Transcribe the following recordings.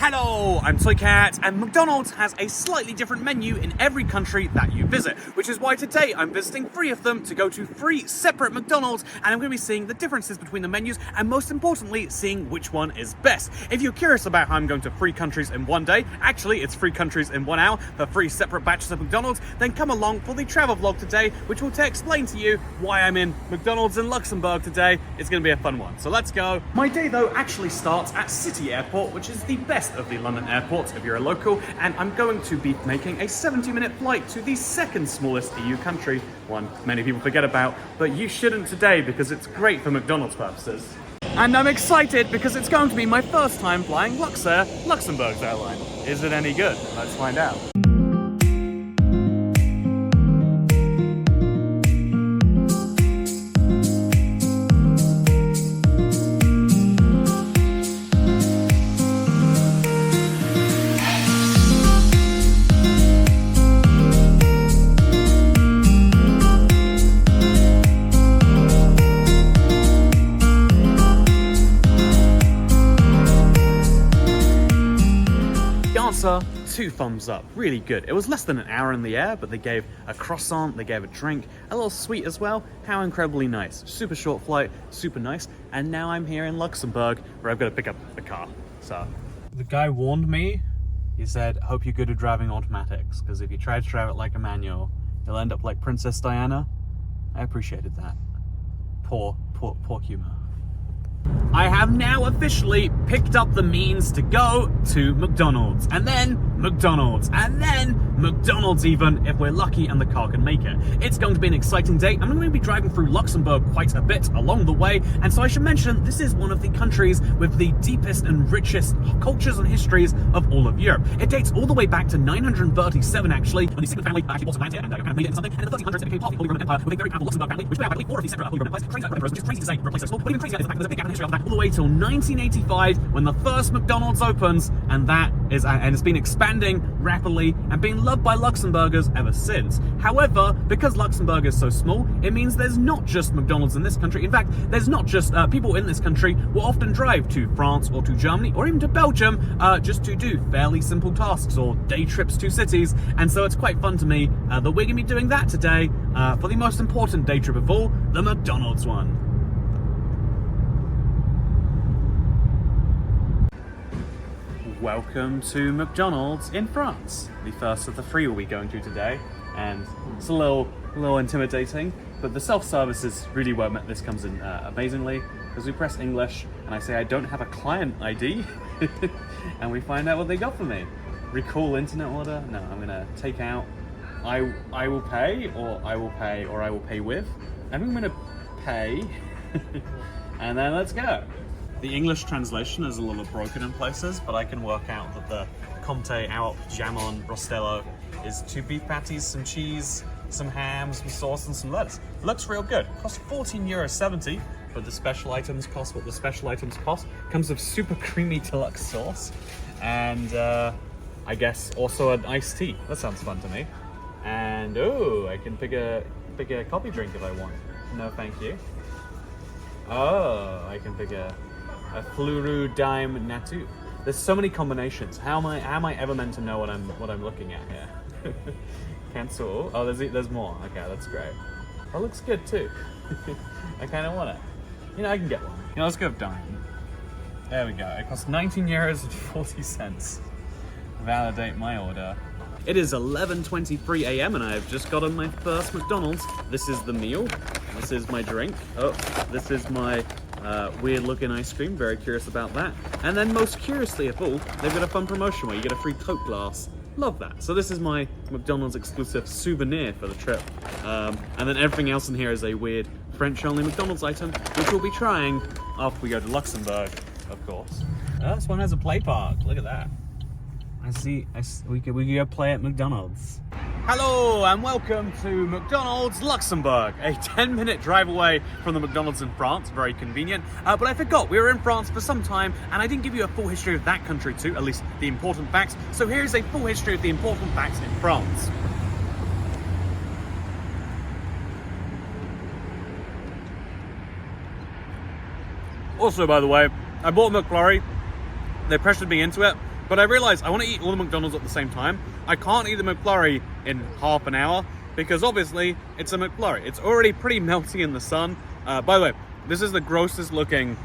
Hello, I'm Toycat, and McDonald's has a slightly different menu in every country that you visit, which is why today I'm visiting 3 of them to go to 3 separate McDonald's, and I'm going to be seeing the differences between the menus, and most importantly, seeing which one is best. If you're curious about how I'm going to 3 countries in one day, actually it's 3 countries in 1 hour for 3 separate batches of McDonald's, then come along for the travel vlog today, which will explain to you why I'm in McDonald's in Luxembourg today. It's going to be a fun one, so let's go. My day though actually starts at City Airport, which is the best of the London airports if you're a local, and I'm going to be making a 70-minute flight to the second smallest EU country, one many people forget about, but you shouldn't today because it's great for McDonald's purposes. And I'm excited because it's going to be my first time flying Luxair, Luxembourg's airline. Is it any good? Let's find out. Answer, 2 thumbs up, really good. It was less than an hour in the air, but they gave a croissant, they gave a drink, a little sweet as well. How incredibly nice. Super short flight, super nice. And now I'm here in Luxembourg where I've got to pick up the car. So the guy warned me. He said, hope you're good at driving automatics, because if you try to drive it like a manual, you'll end up like Princess Diana. I appreciated that. Poor humor. I have now officially picked up the means to go to McDonald's, and then McDonald's, and then McDonald's even, if we're lucky and the car can make it. It's going to be an exciting day. I'm going to be driving through Luxembourg quite a bit along the way, and so I should mention this is one of the countries with the deepest and richest cultures and histories of all of Europe. It dates all the way back to 937 actually, when the Sigmund family actually bought some land here and kind of made it into something, and in the 1300s it became part of the Holy Roman Empire with a very powerful Luxembourg family, which we have, I believe, 4 of these separate Holy Roman empires. Crazy emperors, which is crazy to say, replace us all, but even crazier is the fact that there's a big gap in history of that all the way till 1985 when the first McDonald's opens, and it's been expanding rapidly and being loved by Luxembourgers ever since. However, because Luxembourg is so small, it means there's not just McDonald's in this country. In fact, there's not just people in this country will often drive to France or to Germany or even to Belgium just to do fairly simple tasks or day trips to cities, and so it's quite fun to me that we're going to be doing that today for the most important day trip of all, the McDonald's one. Welcome to McDonald's in France. The first of the 3 we'll be going to today, and it's a little intimidating, but the self-service is really where this comes in amazingly, because we press English and I say I don't have a client ID and we find out what they got for me. Recall internet order? No, I'm gonna take out I will pay, or I will pay, or I will pay with. I think I'm gonna pay and then let's go. The English translation is a little broken in places, but I can work out that the Comte Alp Jamon Rostello is 2 beef patties, some cheese, some ham, some sauce, and some lettuce. Looks real good. Costs €14.70, but the special items cost what the special items cost. Comes with super creamy deluxe sauce, and I guess also an iced tea. That sounds fun to me. And oh, I can pick a coffee drink if I want. No, thank you. Oh, I can pick a Fluru Dime Natu. There's so many combinations. How am I ever meant to know what I'm looking at here? Cancel. Oh, there's more. Okay, that's great. That looks good too. I kind of want it. You know, I can get one. You know, let's go with Dime. There we go. It costs €19.40. Validate my order. It is 11:23 a.m. and I have just gotten my first McDonald's. This is the meal. This is my drink. Oh, this is my weird looking ice cream. Very curious about that. And then most curiously of all, they've got a fun promotion where you get a free Coke glass. Love that. So this is my McDonald's exclusive souvenir for the trip. And then everything else in here is a weird French only McDonald's item, which we'll be trying after we go to Luxembourg, of course. Oh, this one has a play park. Look at that. We could go play at McDonald's. Hello and welcome to McDonald's Luxembourg, a 10-minute drive away from the McDonald's in France, very convenient. But I forgot, we were in France for some time and I didn't give you a full history of that country too, at least the important facts. So here's a full history of the important facts in France. Also, by the way, I bought a McFlurry. They pressured me into it. But I realized I want to eat all the McDonald's at the same time. I can't eat the McFlurry in half an hour because obviously it's a McFlurry. It's already pretty melty in the sun. By the way, this is the grossest looking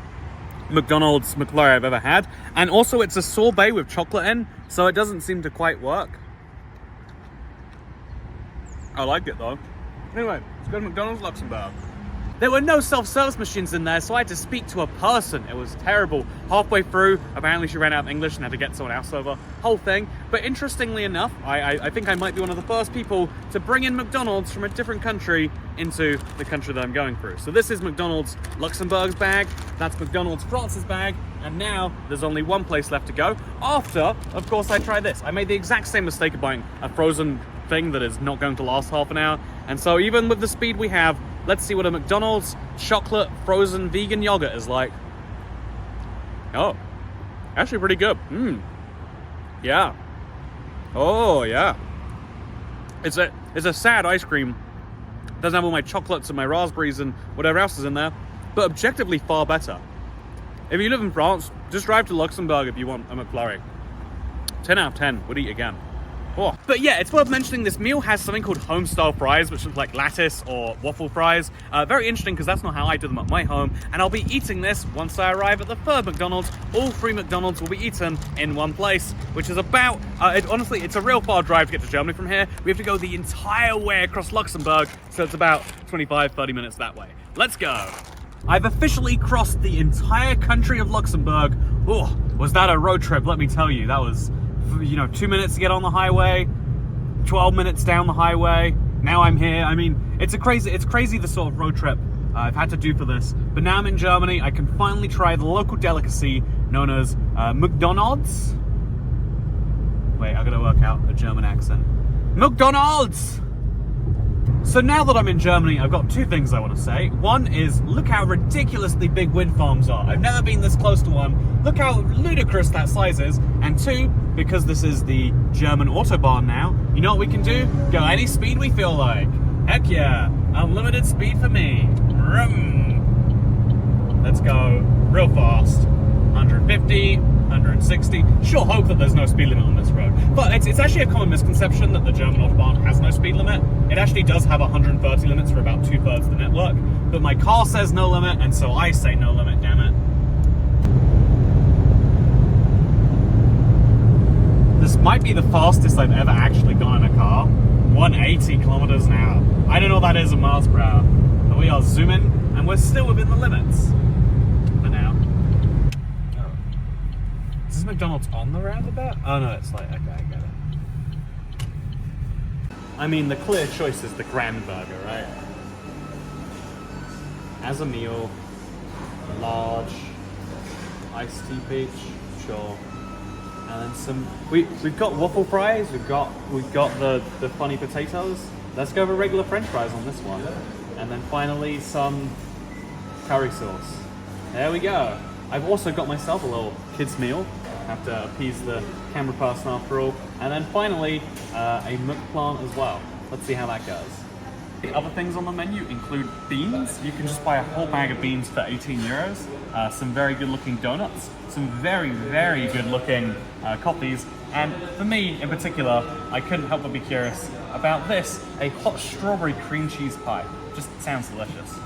McDonald's McFlurry I've ever had. And also it's a sorbet with chocolate in, so it doesn't seem to quite work. I like it though. Anyway, let's go to McDonald's Luxembourg. There were no self-service machines in there, so I had to speak to a person. It was terrible. Halfway through, apparently she ran out of English and had to get someone else over. Whole thing. But interestingly enough, I think I might be one of the first people to bring in McDonald's from a different country into the country that I'm going through. So this is McDonald's Luxembourg's bag, that's McDonald's France's bag, and now there's only one place left to go. After, of course, I tried this. I made the exact same mistake of buying a frozen thing that is not going to last half an hour. And so even with the speed we have, let's see what a McDonald's chocolate frozen vegan yogurt is like. Oh, actually pretty good. Yeah. Oh yeah. It's a sad ice cream. Doesn't have all my chocolates and my raspberries and whatever else is in there, but objectively far better. If you live in France, just drive to Luxembourg if you want a McFlurry. 10 out of 10, would eat again. Oh. But yeah, it's worth mentioning this meal has something called home-style fries, which look like lattice or waffle fries. Very interesting because that's not how I do them at my home. And I'll be eating this once I arrive at the third McDonald's. All 3 McDonald's will be eaten in one place, which is about, honestly, it's a real far drive to get to Germany from here. We have to go the entire way across Luxembourg, so it's about 25, 30 minutes that way. Let's go. I've officially crossed the entire country of Luxembourg. Oh, was that a road trip? Let me tell you, that was, 2 minutes to get on the highway, 12 minutes down the highway. Now I'm here. I mean, it's crazy the sort of road trip I've had to do for this. But now I'm in Germany, I can finally try the local delicacy known as McDonald's. Wait, I gotta work out a German accent. McDonald's! So now that I'm in Germany, I've got 2 things I want to say. One is, look how ridiculously big wind farms are. I've never been this close to one. Look how ludicrous that size is. And 2, because this is the German Autobahn now, you know what we can do? Go any speed we feel like. Heck yeah, unlimited speed for me. Vroom. Let's go real fast. 150, 160. Sure hope that there's no speed limit on this road. But it's actually a common misconception that the German Autobahn has no speed limit. It actually does have 130 limits for about 2/3 of the network. But my car says no limit, and so I say no limit, damn it. This might be the fastest I've ever actually gone in a car. 180 kilometers an hour. I don't know what that is in miles per hour. But we are zooming, and we're still within the limits. For now. Is this McDonald's on the roundabout? Oh no, it's like, okay, I get it. I mean, the clear choice is the Grand Burger, right? As a meal, large, iced tea peach, sure. And then some, we've got waffle fries, we've got the funny potatoes. Let's go with regular French fries on this one. And then finally some curry sauce. There we go. I've also got myself a little kids meal. Have to appease the camera person after all. And then finally, a McPlant as well. Let's see how that goes. The other things on the menu include beans. You can just buy a whole bag of beans for 18 euros. Some very good looking donuts. Some very, very good looking coffees. And for me in particular, I couldn't help but be curious about this, a hot strawberry cream cheese pie. Just sounds delicious.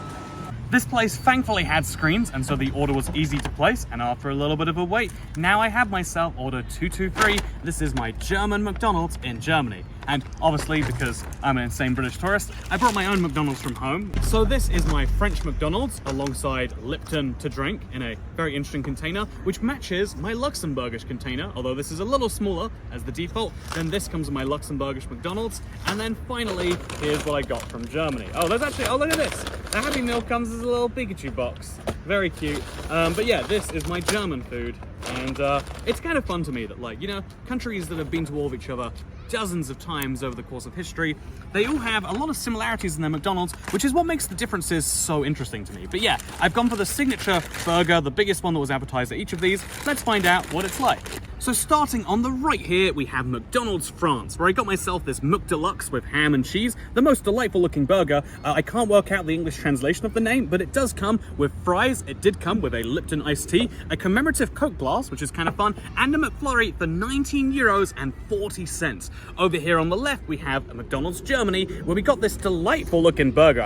This place thankfully had screens, and so the order was easy to place, and after a little bit of a wait, now I have myself order 223. This is my German McDonald's in Germany. And obviously, because I'm an insane British tourist, I brought my own McDonald's from home. So this is my French McDonald's alongside Lipton to drink in a very interesting container, which matches my Luxembourgish container, although this is a little smaller as the default. Then this comes with my Luxembourgish McDonald's. And then finally, here's what I got from Germany. Oh, there's actually, oh, look at this. The Happy Meal comes as a little Pikachu box. Very cute. But yeah, this is my German food. And it's kind of fun to me that, like, countries that have been to war with each other dozens of times over the course of history, they all have a lot of similarities in their McDonald's, which is what makes the differences so interesting to me. But yeah, I've gone for the signature burger, the biggest one that was advertised at each of these. Let's find out what it's like. So starting on the right here, we have McDonald's France, where I got myself this McDeluxe with ham and cheese, the most delightful looking burger. I can't work out the English translation of the name, but it does come with fries. It did come with a Lipton iced tea, a commemorative Coke glass, which is kind of fun, and a McFlurry for 19 euros and 40 cents. Over here on the left, we have McDonald's Germany, where we got this delightful looking burger.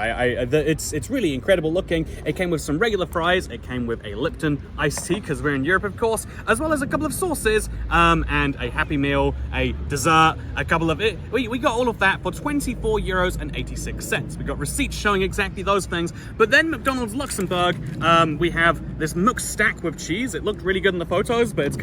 It's really incredible looking. It came with some regular fries, it came with a Lipton iced tea, because we're in Europe, of course, as well as a couple of sauces, and a Happy Meal, a dessert, a couple of it. We got all of that for 24 euros and 86 cents. We got receipts showing exactly those things. But then McDonald's Luxembourg, we have this Mc stack with cheese. It looked really good in the photos, but it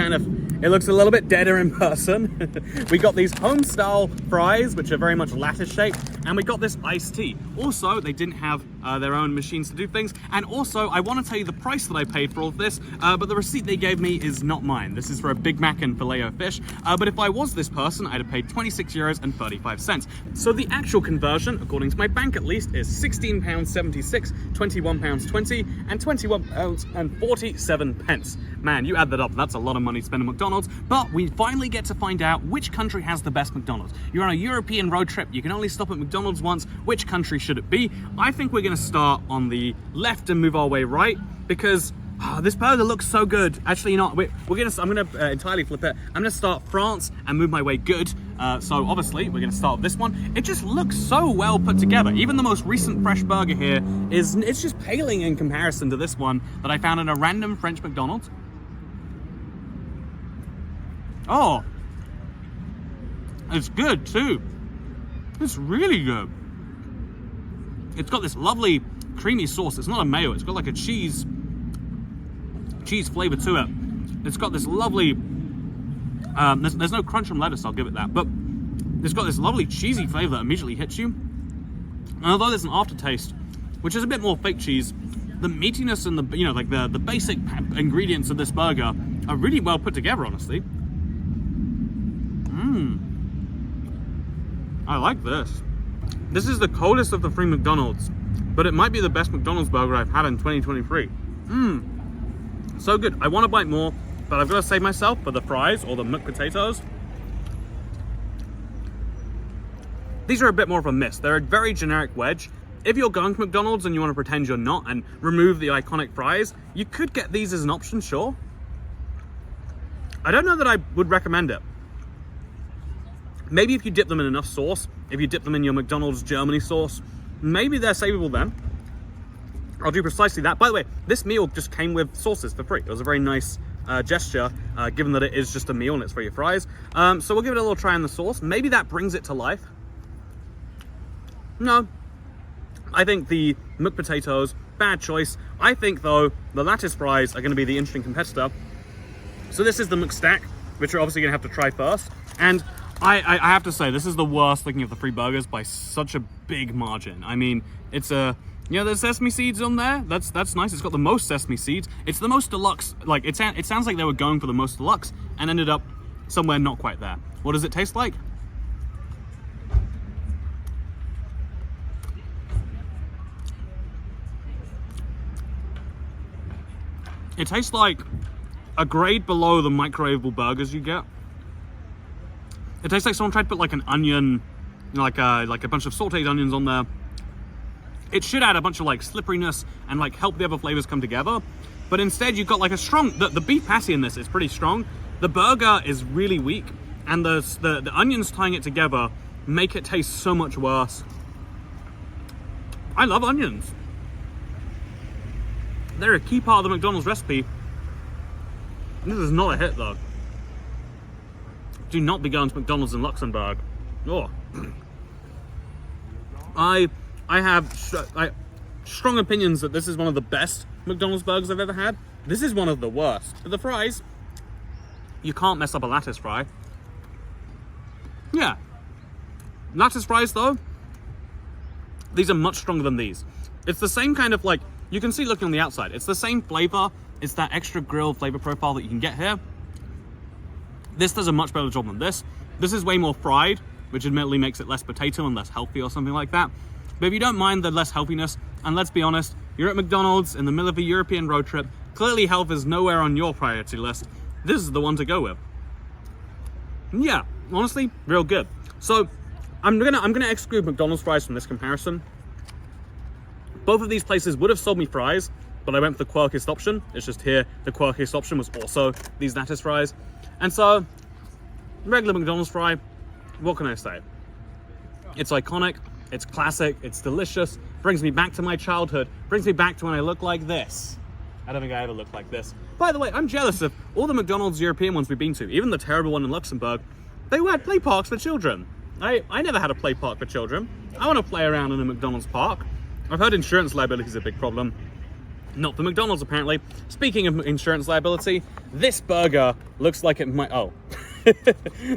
looks a little bit deader in person. We got these home style fries, which are very much lattice shaped, and we got this iced tea. Also, they didn't have their own machines to do things, and also I want to tell you the price that I paid for all of this, but the receipt they gave me is not mine. This is for a Big Mac and Filet-O-Fish, but if I was this person, I'd have paid 26 euros and 35 cents. So the actual conversion, according to my bank at least, is £16.76, £21.20, and £21.47. Man, you add that up, that's a lot of money to spend at McDonald's, but we finally get to find out which country has the best McDonald's. You're on a European road trip, you can only stop at McDonald's once. Which country should it be? I think we're gonna start on the left and move our way right, because this burger looks so good. Actually, you know, I'm gonna entirely flip it. I'm gonna start France and move my way good. So obviously we're gonna start with this one. It just looks so well put together. Even the most recent fresh burger here it's just paling in comparison to this one that I found in a random French McDonald's. Oh, it's good too. It's really good. It's got this lovely creamy sauce. It's not a mayo, it's got like a cheese flavor to it. It's got this lovely, there's no crunch from lettuce, I'll give it that, but it's got this lovely cheesy flavor that immediately hits you. And although there's an aftertaste, which is a bit more fake cheese, the meatiness and the basic ingredients of this burger are really well put together, honestly. I like this. This is the coldest of the three McDonald's, but it might be the best McDonald's burger I've had in 2023. So good. I want to bite more, but I've got to save myself for the fries or the McPotatoes. These are a bit more of a miss. They're a very generic wedge. If you're going to McDonald's and you want to pretend you're not and remove the iconic fries, you could get these as an option, sure. I don't know that I would recommend it. Maybe if you dip them in enough sauce, if you dip them in your McDonald's Germany sauce, maybe they're savable then. I'll do precisely that. By the way, this meal just came with sauces for free. It was a very nice gesture, given that it is just a meal and it's for your fries. So we'll give it a little try on the sauce. Maybe that brings it to life. No. I think the McPotatoes, bad choice. I think, though, the lattice fries are going to be the interesting competitor. So this is the McStack, which you're obviously going to have to try first. And I have to say, this is the worst looking of the three burgers by such a big margin. I mean, it's there's sesame seeds on there. That's nice. It's got the most sesame seeds. It's the most deluxe. Like, it sounds like they were going for the most deluxe and ended up somewhere not quite there. What does it taste like? It tastes like a grade below the microwavable burgers you get. It tastes like someone tried to put like an onion, like a bunch of sauteed onions on there. It should add a bunch of like slipperiness and like help the other flavors come together. But instead you've got like a strong, the beef patty in this is pretty strong. The burger is really weak, and the onions tying it together make it taste so much worse. I love onions. They're a key part of the McDonald's recipe. This is not a hit though. Do not be going to McDonald's in Luxembourg. Oh. I have strong opinions that this is one of the best McDonald's burgers I've ever had. This is one of the worst. But the fries, you can't mess up a lattice fry. Yeah. Lattice fries though, these are much stronger than these. It's the same kind of like, you can see looking on the outside, it's the same flavor. It's that extra grilled flavor profile that you can get here. This does a much better job than this. This is way more fried, which admittedly makes it less potato and less healthy or something like that. But if you don't mind the less healthiness, and let's be honest, you're at McDonald's in the middle of a European road trip, clearly health is nowhere on your priority list, this is the one to go with. Yeah, honestly, real good. So I'm gonna exclude McDonald's fries from this comparison. Both of these places would have sold me fries, but I went for the quirkiest option. It's just here, the quirkiest option was also these lettuce fries. And so, regular McDonald's fry, what can I say? It's iconic, it's classic, it's delicious, brings me back to my childhood, brings me back to when I look like this. I don't think I ever looked like this. By the way, I'm jealous of all the McDonald's European ones we've been to, even the terrible one in Luxembourg. They had play parks for children. I never had a play park for children. I want to play around in a McDonald's park. I've heard insurance liability is a big problem. Not for McDonald's, apparently. Speaking of insurance liability, this burger looks like it might... Oh.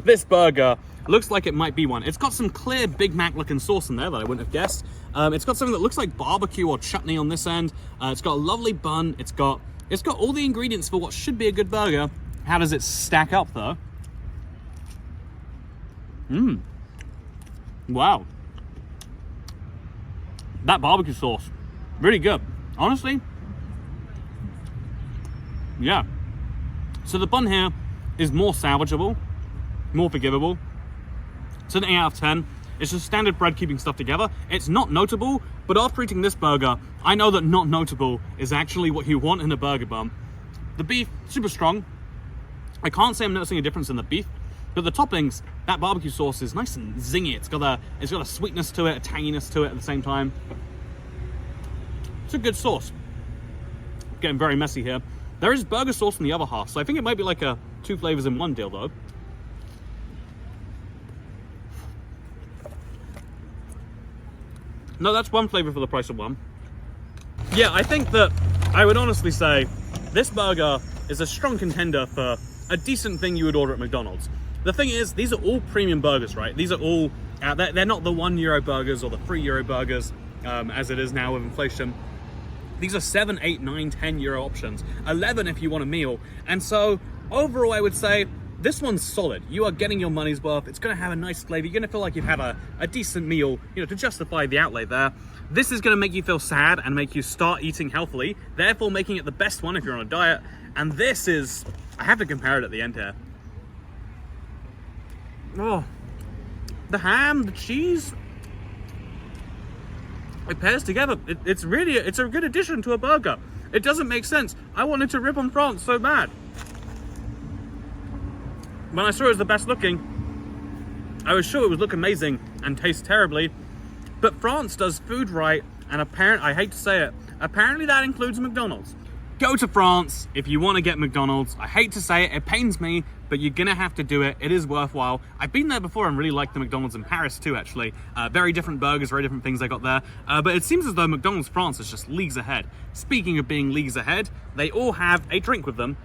This burger looks like it might be one. It's got some clear Big Mac looking sauce in there that I wouldn't have guessed. It's got something that looks like barbecue or chutney on this end. It's got a lovely bun. It's got all the ingredients for what should be a good burger. How does it stack up, though? Wow. That barbecue sauce, really good. Honestly, yeah. So the bun here is more salvageable, more forgivable. It's an 8 out of 10. It's just standard bread keeping stuff together. It's not notable, but after eating this burger, I know that not notable is actually what you want in a burger bun. The beef, super strong. I can't say I'm noticing a difference in the beef, but the toppings, that barbecue sauce is nice and zingy. It's got a sweetness to it, a tanginess to it at the same time. It's a good sauce. Getting very messy here. There is burger sauce in the other half, so I think it might be like a 2 flavors in one deal, though. No, that's one flavor for the price of one. Yeah, I think that I would honestly say this burger is a strong contender for a decent thing you would order at McDonald's. The thing is, these are all premium burgers, right? These are all, they're not the €1 burgers or the €3 burgers, as it is now with inflation. These are 7, 8, 9, 10 euro options, 11 if you want a meal. And so overall, I would say this one's solid. You are getting your money's worth. It's going to have a nice flavor. You're going to feel like you've had a decent meal, you know, to justify the outlay there. This is going to make you feel sad and make you start eating healthily, therefore making it the best one if you're on a diet. And this is, I have to compare it at the end here. Oh, the ham, the cheese, it pairs together. It's a good addition to a burger. It doesn't make sense. I wanted to rip on France so bad. When I saw it was the best looking, I was sure it would look amazing and taste terribly. But France does food right, and I hate to say it, apparently that includes McDonald's. Go to France if you want to get McDonald's. I hate to say it, it pains me, but you're gonna have to do it. It is worthwhile. I've been there before and really liked the McDonald's in Paris too, actually. Very different burgers, very different things I got there. But it seems as though McDonald's France is just leagues ahead. Speaking of being leagues ahead, they all have a drink with them.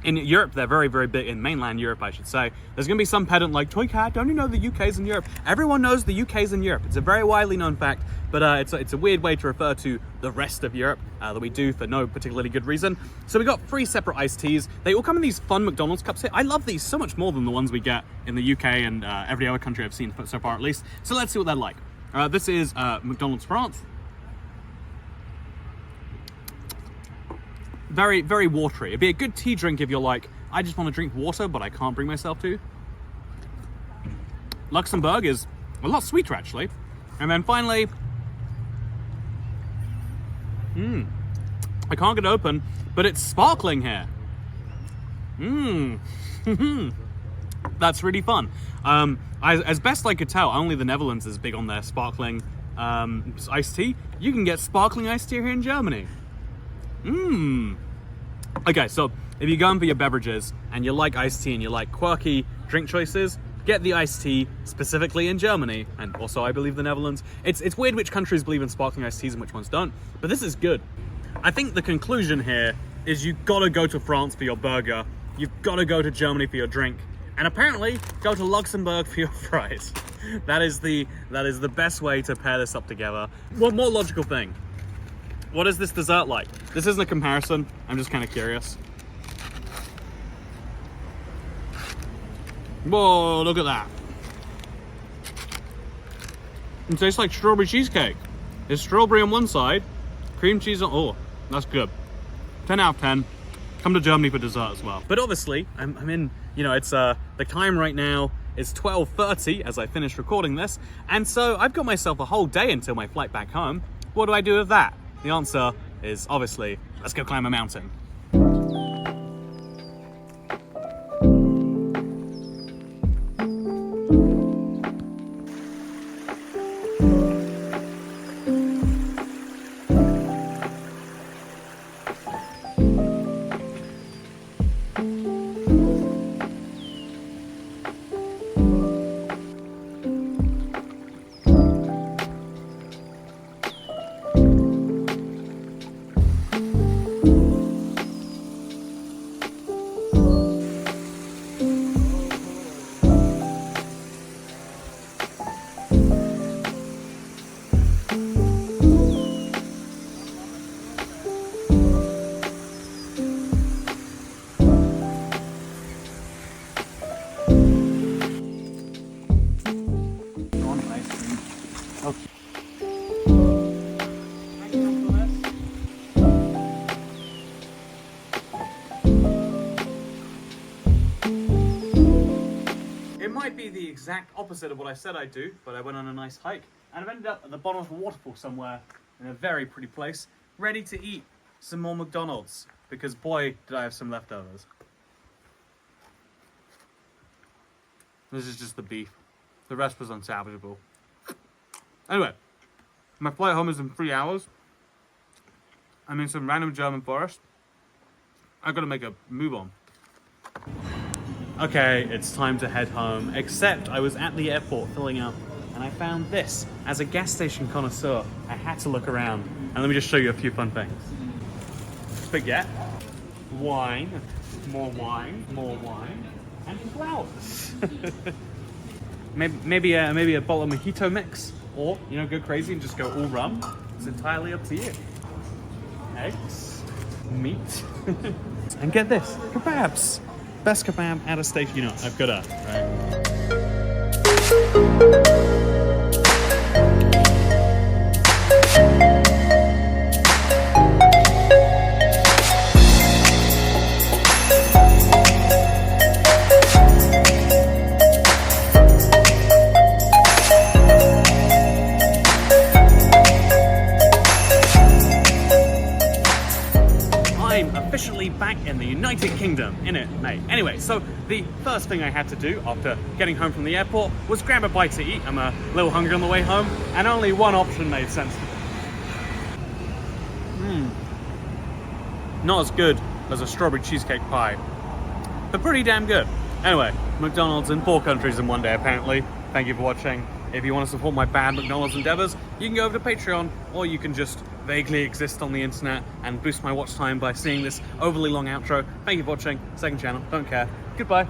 In Europe, they're very, very big. In mainland Europe, I should say. There's going to be some pedant like, Toy Cat, don't you know the UK's in Europe? Everyone knows the UK's in Europe. It's a very widely known fact, but it's a weird way to refer to the rest of Europe that we do for no particularly good reason. So we got 3 separate iced teas. They all come in these fun McDonald's cups here. I love these so much more than the ones we get in the UK and every other country I've seen so far, at least. So let's see what they're like. This is McDonald's France. Very, very watery. It'd be a good tea drink if you're like, I just want to drink water, but I can't bring myself to. Luxembourg is a lot sweeter, actually. And then finally, I can't get it open, but it's sparkling here. That's really fun. As best I could tell, only the Netherlands is big on their sparkling iced tea. You can get sparkling iced tea here in Germany. Okay, so if you're going for your beverages and you like iced tea and you like quirky drink choices, get the iced tea specifically in Germany, and also I believe the Netherlands. It's weird which countries believe in sparkling iced teas and which ones don't, but this is good. I think the conclusion here is you gotta go to France for your burger, you've gotta go to Germany for your drink, and apparently go to Luxembourg for your fries. That is the best way to pair this up together. One more logical thing. What is this dessert like? This isn't a comparison, I'm just kind of curious. Whoa, look at that. It tastes like strawberry cheesecake. There's strawberry on one side, cream cheese on, oh, that's good. 10 out of 10. Come to Germany for dessert as well. But obviously, I'm in, you know, it's the time right now is 12:30 as I finish recording this, and so I've got myself a whole day until my flight back home. What do I do with that? The answer is obviously, let's go climb a mountain. It might be the exact opposite of what I said I'd do, but I went on a nice hike and I've ended up at the bottom of a waterfall somewhere in a very pretty place, ready to eat some more McDonald's, because boy, did I have some leftovers. This is just the beef. The rest was unsalvageable. Anyway, my flight home is in 3 hours. I'm in some random German forest. I've got to make a move on. Okay, it's time to head home, except I was at the airport filling up and I found this. As a gas station connoisseur, I had to look around, and let me just show you a few fun things. Spaghetti, wine, more wine, and flowers. maybe a bottle of mojito mix, or, you know, go crazy and just go all rum. It's entirely up to you. Eggs, meat, and get this, kebabs. Best kebab at a station, you know, I've got to, right? I'm officially back in the United Kingdom, innit, mate? Anyway, so the first thing I had to do after getting home from the airport was grab a bite to eat. I'm a little hungry on the way home, and only one option made sense to me. Not as good as a strawberry cheesecake pie, but pretty damn good. Anyway, McDonald's in 4 countries in one day, apparently. Thank you for watching. If you want to support my bad McDonald's endeavors, you can go over to Patreon, or you can just vaguely exist on the internet and boost my watch time by seeing this overly long outro. Thank you for watching. Second channel, don't care. Goodbye.